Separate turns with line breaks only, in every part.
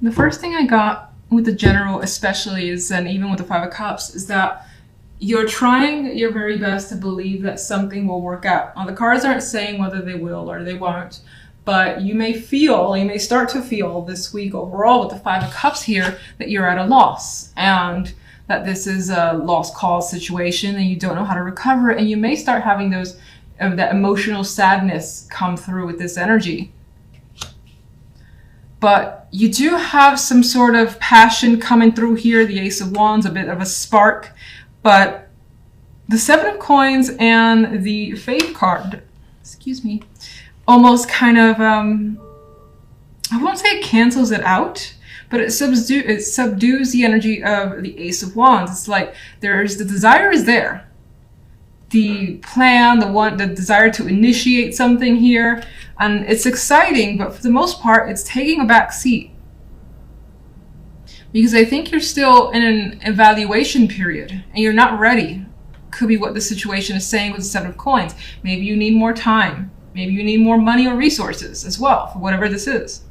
The first thing I got with the general especially is, and even with the Five of Cups, is that you're trying your very best to believe that something will work out. Now, the cards aren't saying whether they will or they won't, but you may start to feel this week overall with the Five of Cups here that you're at a loss and that this is a lost cause situation and you don't know how to recover, and you may start having that emotional sadness come through with this energy. But you do have some sort of passion coming through here, the Ace of Wands, a bit of a spark. But the Seven of Coins and the Faith card, almost kind of, I won't say it cancels it out, but it subdues the energy of the Ace of Wands. It's like the desire is there. The plan, the desire to initiate something here, and it's exciting, but for the most part, it's taking a back seat. Because I think you're still in an evaluation period and you're not ready. Could be what the situation is saying with the Seven of Coins. Maybe you need more time. Maybe you need more money or resources as well for whatever this is.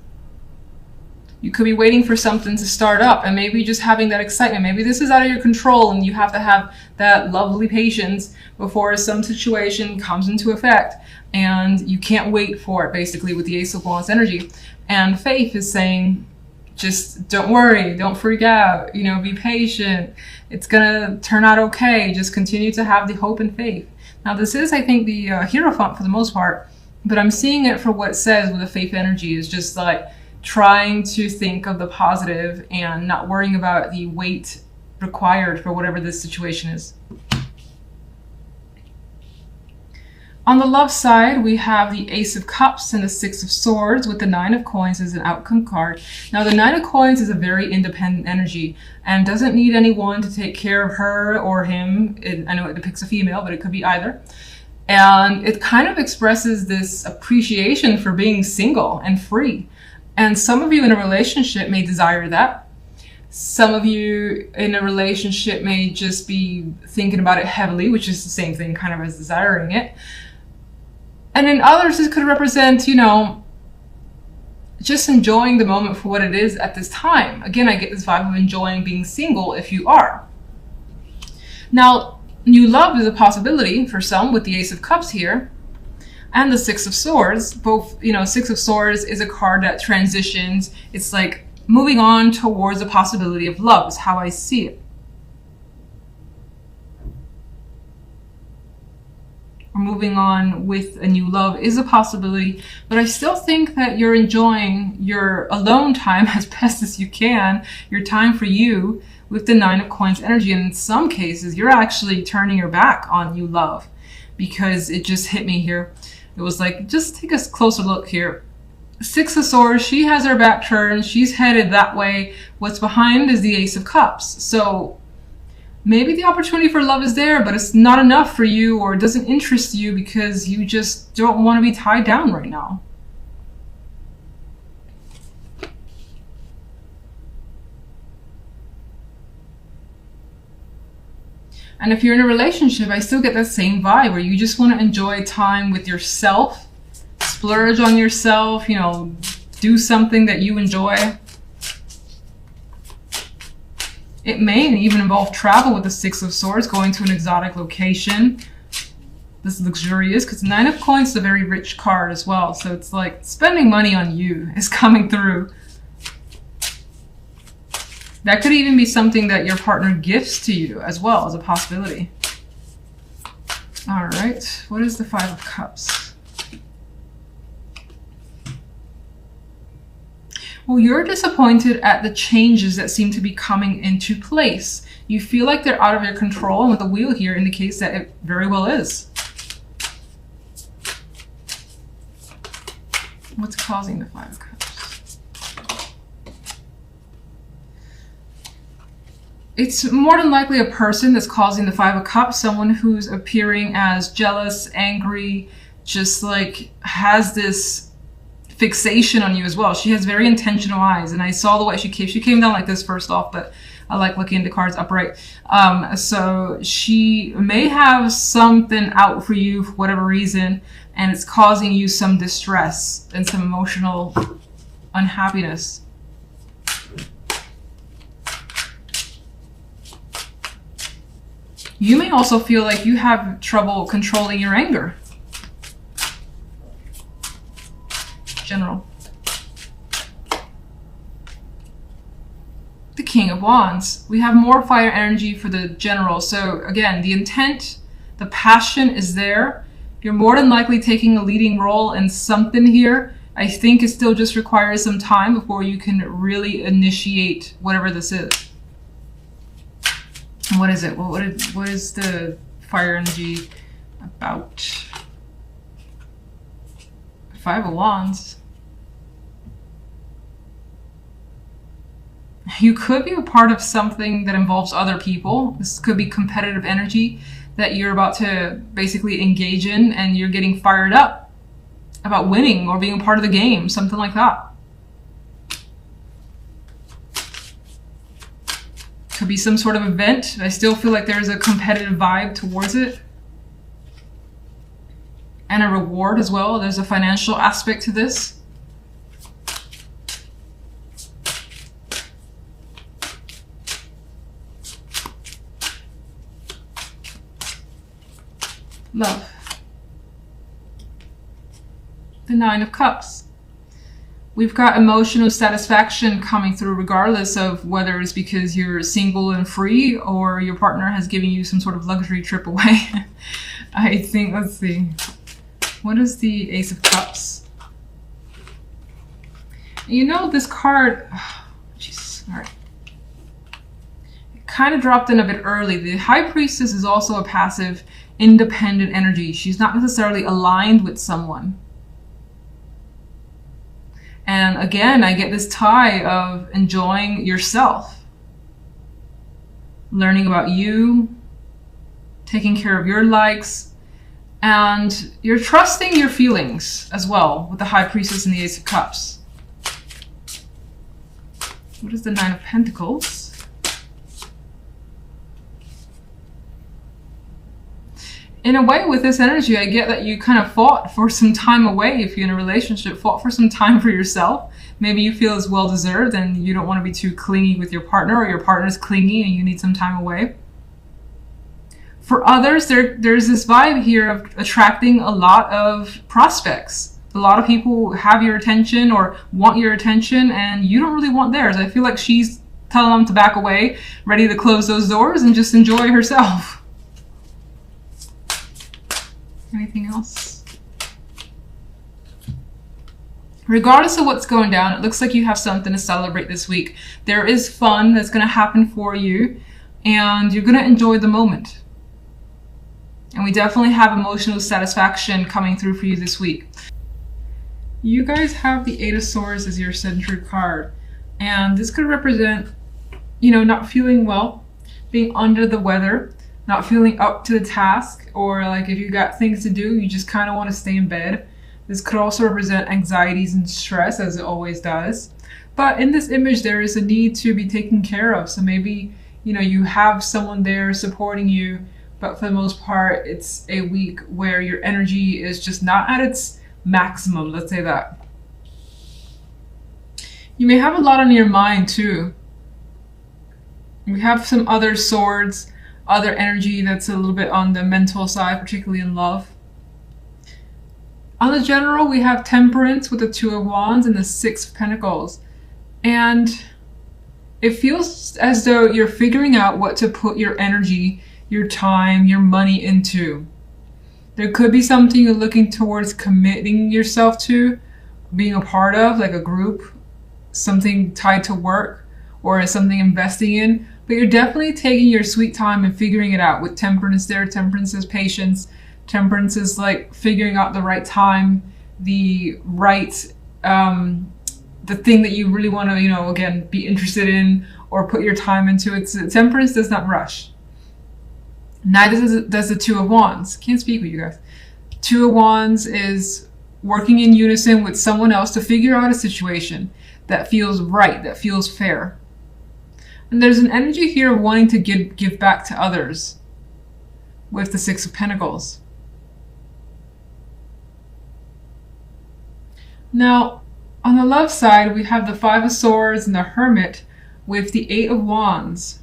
You could be waiting for something to start up and maybe just having that excitement. Maybe this is out of your control and you have to have that lovely patience before some situation comes into effect and you can't wait for it, basically, with the Ace of Wands energy. And Faith is saying, just don't worry, don't freak out, be patient. It's gonna turn out okay. Just continue to have the hope and faith. Now this is, I think, the Hierophant for the most part, but I'm seeing it for what it says with the Faith energy is just like trying to think of the positive and not worrying about the weight required for whatever this situation is. On the love side, we have the Ace of Cups and the Six of Swords with the Nine of Coins as an outcome card. Now, the Nine of Coins is a very independent energy and doesn't need anyone to take care of her or him. I know it depicts a female, but it could be either. And it kind of expresses this appreciation for being single and free. And some of you in a relationship may desire that. Some of you in a relationship may just be thinking about it heavily, which is the same thing kind of as desiring it. And in others, this could represent, just enjoying the moment for what it is at this time. Again, I get this vibe of enjoying being single if you are. Now, new love is a possibility for some with the Ace of Cups here and the Six of Swords. Both, Six of Swords is a card that transitions. It's like moving on towards the possibility of love is how I see it. Or moving on with a new love is a possibility, but I still think that you're enjoying your alone time as best as you can, your time for you with the Nine of Coins energy. And in some cases, you're actually turning your back on new love because it just hit me here. It was like, just take a closer look here. Six of Swords, she has her back turned. She's headed that way. What's behind is the Ace of Cups. So maybe the opportunity for love is there, but it's not enough for you or it doesn't interest you because you just don't want to be tied down right now. And if you're in a relationship, I still get that same vibe where you just want to enjoy time with yourself, splurge on yourself, do something that you enjoy. It may even involve travel with the Six of Swords, going to an exotic location. This is luxurious because Nine of Coins is a very rich card as well. So it's like spending money on you is coming through. That could even be something that your partner gifts to you as well as a possibility. All right, what is the Five of Cups? Well, you're disappointed at the changes that seem to be coming into place. You feel like they're out of your control, and with the wheel here indicates that it very well is. What's causing the Five of Cups? It's more than likely a person that's causing the Five of Cups, someone who's appearing as jealous, angry, just like has this fixation on you as well. She has very intentional eyes, and I saw the way she came down like this first off, but I like looking at the cards upright. So she may have something out for you for whatever reason, and it's causing you some distress and some emotional unhappiness. You may also feel like you have trouble controlling your anger. General. The King of Wands. We have more fire energy for the general. So again, the intent, the passion is there. You're more than likely taking a leading role in something here. I think it still just requires some time before you can really initiate whatever this is. What is it? What is the fire energy about? Five of Wands. You could be a part of something that involves other people. This could be competitive energy that you're about to basically engage in, and you're getting fired up about winning or being a part of the game, something like that. Could be some sort of event. I still feel like there's a competitive vibe towards it. And a reward as well. There's a financial aspect to this. Love. The Nine of Cups. We've got emotional satisfaction coming through regardless of whether it's because you're single and free or your partner has given you some sort of luxury trip away. I think, let's see. What is the Ace of Cups? You know, this card, Jesus, all right. It kind of dropped in a bit early. The High Priestess is also a passive, independent energy. She's not necessarily aligned with someone. And again, I get this tie of enjoying yourself, learning about you, taking care of your likes, and you're trusting your feelings as well with the High Priestess and the Ace of Cups. What is the Nine of Pentacles? In a way, with this energy, I get that you kind of fought for some time away. If you're in a relationship, fought for some time for yourself. Maybe you feel it's well-deserved and you don't want to be too clingy with your partner, or your partner's clingy and you need some time away. For others, there's this vibe here of attracting a lot of prospects. A lot of people have your attention or want your attention, and you don't really want theirs. I feel like she's telling them to back away, ready to close those doors and just enjoy herself. Anything else? Regardless of what's going down, it looks like you have something to celebrate this week. There is fun that's going to happen for you, and you're going to enjoy the moment. And we definitely have emotional satisfaction coming through for you this week. You guys have the Eight of Swords as your central card, and this could represent, you know, not feeling well, being under the weather, not feeling up to the task, or like if you got things to do, you just kind of want to stay in bed. This could also represent anxieties and stress, as it always does. But in this image, there is a need to be taken care of. So maybe, you know, you have someone there supporting you, but for the most part, it's a week where your energy is just not at its maximum, let's say that. You may have a lot on your mind too. We have some other swords, other energy that's a little bit on the mental side, particularly in love. On the general, we have Temperance with the Two of Wands and the Six of Pentacles. And it feels as though you're figuring out what to put your energy, your time, your money into. There could be something you're looking towards committing yourself to, being a part of, like a group, something tied to work, or something investing in. But you're definitely taking your sweet time and figuring it out. With Temperance there, Temperance is patience. Temperance is like figuring out the right time, the right, the thing that you really want to, you know, again, be interested in or put your time into. Temperance does not rush. Neither does the Two of Wands. Can't speak with you guys. Two of Wands is working in unison with someone else to figure out a situation that feels right, that feels fair. And there's an energy here of wanting to give back to others with the Six of Pentacles. Now, on the love side, we have the Five of Swords and the Hermit with the Eight of Wands.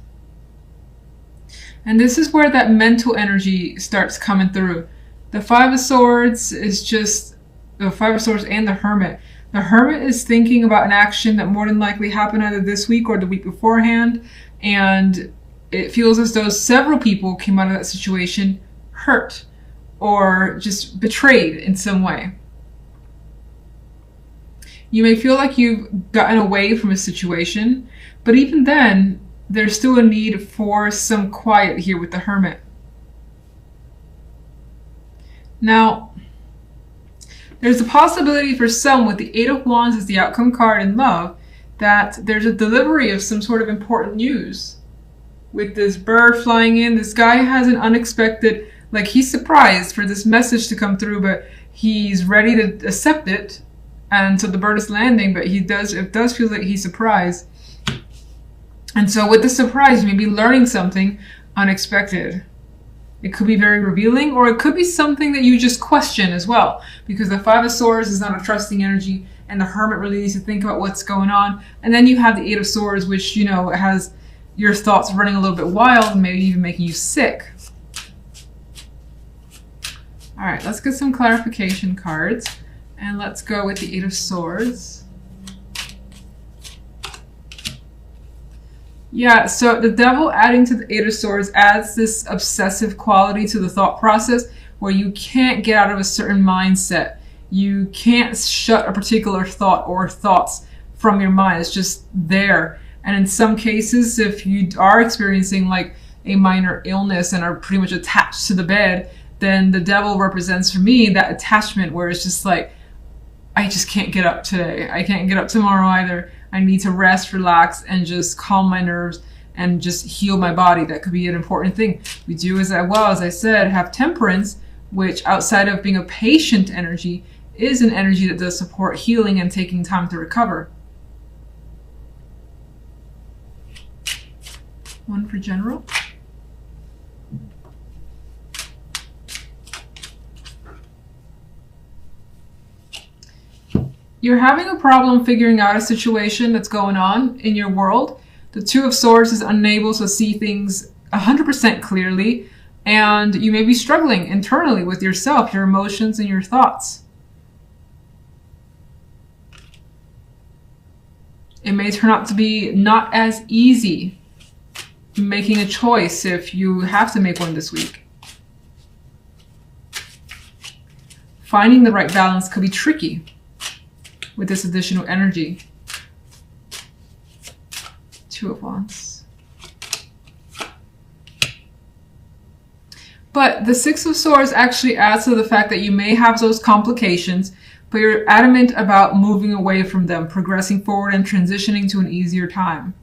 And this is where that mental energy starts coming through. The Five of Swords is just the Five of Swords and the Hermit. The Hermit is thinking about an action that more than likely happened either this week or the week beforehand. And it feels as though several people came out of that situation hurt or just betrayed in some way. You may feel like you've gotten away from a situation, but even then, there's still a need for some quiet here with the Hermit. Now, there's a possibility for some with the Eight of Wands as the outcome card in love that there's a delivery of some sort of important news. With this bird flying in, this guy has an unexpected, like he's surprised for this message to come through, but he's ready to accept it. And so the bird is landing, but it does feel like he's surprised. And so with the surprise, you may be learning something unexpected. It could be very revealing, or it could be something that you just question as well, because the Five of Swords is not a trusting energy, and the Hermit really needs to think about what's going on. And then you have the Eight of Swords, which, you know, has your thoughts running a little bit wild and maybe even making you sick. All right, let's get some clarification cards, and let's go with the Eight of Swords. Yeah, so the Devil adding to the Eight of Swords adds this obsessive quality to the thought process where you can't get out of a certain mindset. You can't shut a particular thought or thoughts from your mind. It's just there. And in some cases, if you are experiencing like a minor illness and are pretty much attached to the bed, then the Devil represents for me that attachment where it's just like, I just can't get up today. I can't get up tomorrow either. I need to rest, relax, and just calm my nerves and just heal my body. That could be an important thing. We do, as I said, have Temperance, which outside of being a patient energy, is an energy that does support healing and taking time to recover. One for general. You're having a problem figuring out a situation that's going on in your world. The Two of Swords is unable to see things 100% clearly, and you may be struggling internally with yourself, your emotions, and your thoughts. It may turn out to be not as easy making a choice if you have to make one this week. Finding the right balance could be tricky with this additional energy. Two of Wands. But the Six of Swords actually adds to the fact that you may have those complications, but you're adamant about moving away from them, progressing forward and transitioning to an easier time.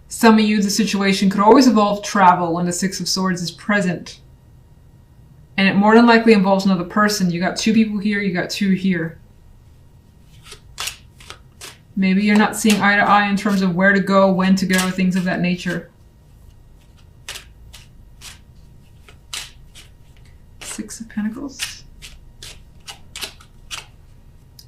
Some of you, the situation could always involve travel when the Six of Swords is present. And it more than likely involves another person. You got two people here, you got two here. Maybe you're not seeing eye to eye in terms of where to go, when to go, things of that nature. Six of Pentacles.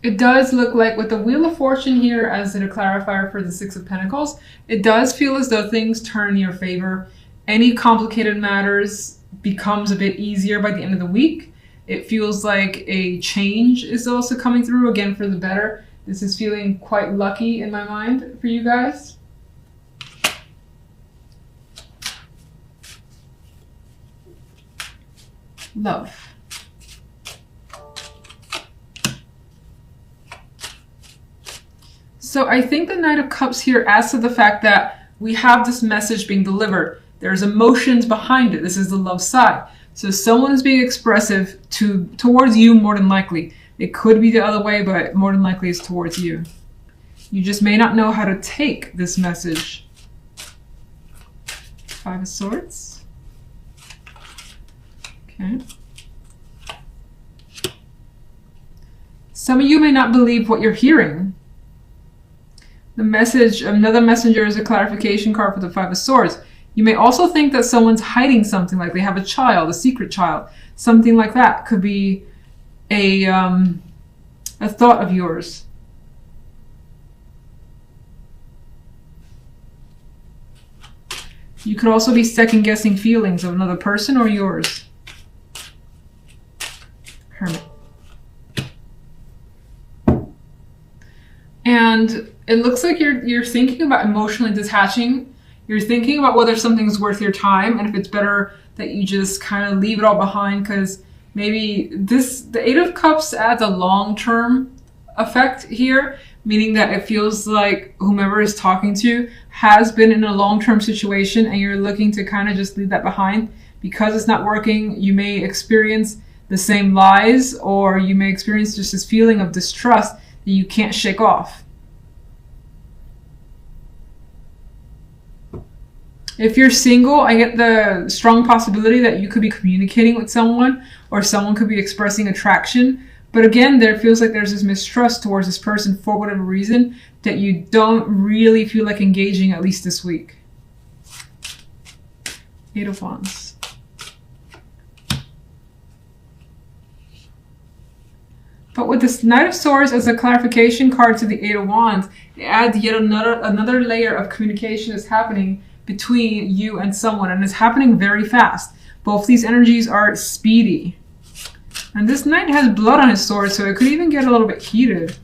It does look like with the Wheel of Fortune here as a clarifier for the Six of Pentacles, it does feel as though things turn in your favor. Any complicated matters becomes a bit easier by the end of the week. It feels like a change is also coming through, again, for the better. This is feeling quite lucky in my mind for you guys. Love. So I think the Knight of Cups here adds to the fact that we have this message being delivered. There's emotions behind it. This is the love side. So someone is being expressive towards you more than likely. It could be the other way, but more than likely it's towards you. You just may not know how to take this message. Five of Swords. Okay. Some of you may not believe what you're hearing. The message, another messenger, is a clarification card for the Five of Swords. You may also think that someone's hiding something, like they have a child, a secret child. Something like that could be a thought of yours. You could also be second guessing feelings of another person or yours. Hermit. And it looks like you're thinking about emotionally detaching. You're thinking about whether something's worth your time and if it's better that you just kind of leave it all behind, because maybe the Eight of Cups adds a long-term effect here, meaning that it feels like whomever is talking to you has been in a long-term situation and you're looking to kind of just leave that behind. Because it's not working, you may experience the same lies, or you may experience just this feeling of distrust that you can't shake off. If you're single, I get the strong possibility that you could be communicating with someone, or someone could be expressing attraction. But again, there feels like there's this mistrust towards this person for whatever reason that you don't really feel like engaging, at least this week. Eight of Wands. But with this Knight of Swords as a clarification card to the Eight of Wands, it adds yet another layer of communication is happening between you and someone, and it's happening very fast. Both these energies are speedy. And this knight has blood on his sword, so it could even get a little bit heated.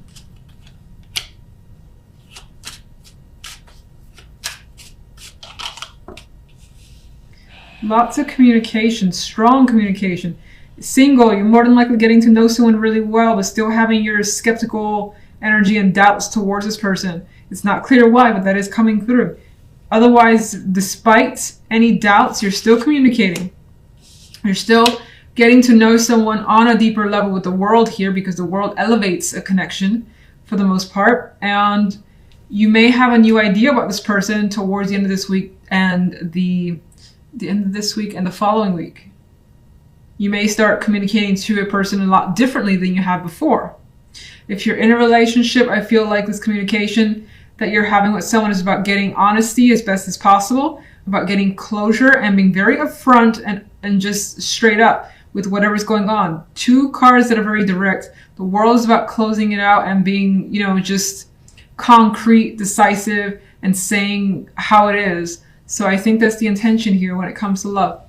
Lots of communication, strong communication. Single, you're more than likely getting to know someone really well, but still having your skeptical energy and doubts towards this person. It's not clear why, but that is coming through. Otherwise, despite any doubts, you're still communicating. You're still getting to know someone on a deeper level with the world here, because the world elevates a connection for the most part. And you may have a new idea about this person towards the end of this week and the end of this week and the following week. You may start communicating to a person a lot differently than you have before. If you're in a relationship, I feel like this communication that you're having with someone is about getting honesty as best as possible, about getting closure and being very upfront and just straight up with whatever's going on. Two cards that are very direct. The world is about closing it out and being, just concrete, decisive, and saying how it is. So I think that's the intention here when it comes to love.